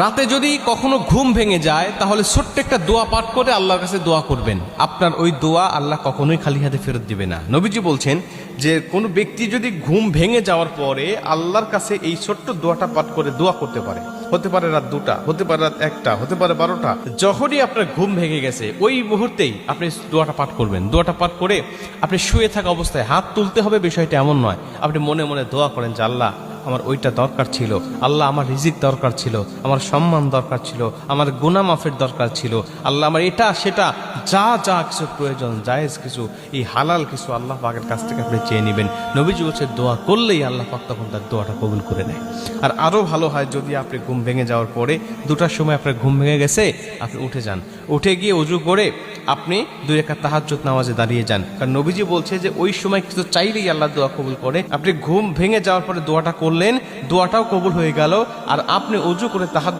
রাতে যদি কখনো ঘুম ভেঙে যায় তাহলে ছোট্ট একটা দোয়া পাঠ করে আল্লাহর কাছে দোয়া করবেন। আপনার ওই দোয়া আল্লাহ কখনোই খালি হাতে ফেরত দিবে না। নবীজি বলছেন যে কোনো ব্যক্তি যদি ঘুম ভেঙে যাওয়ার পরে আল্লাহর কাছে এই ছোট্ট দোয়াটা পাঠ করে দোয়া করতে পারে, হতে পারে রাত 2টা, হতে পারে রাত 1টা, হতে পারে 12টা, যখনই আপনার ঘুম ভেঙে গেছে ওই মুহূর্তেই আপনি দোয়াটা পাঠ করবেন। দোয়াটা পাঠ করে আপনি শুয়ে থাকা অবস্থায় হাত তুলতে হবে, বিষয়টা এমন নয়। আপনি মনে মনে দোয়া করেন যে আল্লাহ আমার ওইটা দরকার ছিল, আল্লাহ আমার রিজিক দরকার ছিল, আমার সম্মান দরকার ছিল, আমার গুনাহ মাফের দরকার ছিল, আল্লাহ আমার এটা সেটা যা যা কিছু প্রয়োজন জায়েজ কিছু এই হালাল কিছু আল্লাহ পাকের কাছ থেকে আপনি চেয়ে নেবেন। নবীজি বলছে দোয়া করলেই আল্লাহ পাক তখন তার দোয়াটা কবুল করে নেয়। আর আরও ভালো হয় যদি আপনি ঘুম ভেঙে যাওয়ার পরে 2টার সময় আপনার ঘুম ভেঙে গেছে, আপনি উঠে যান, উঠে গিয়ে ওযু করে আপনি 2 রাকাত তাহাজ্জুদ নামাজে দাঁড়িয়ে যান। কারণ নবীজি বলছে যে ওই সময় কিছু চাইলেই আল্লাহ দোয়া কবুল করে। আপনি ঘুম ভেঙে যাওয়ার পরে দোয়াটা করলেন, দোয়াটাও কবুল হয়ে গেল, আর আপনি ওযু করে তাহাজ্জুদ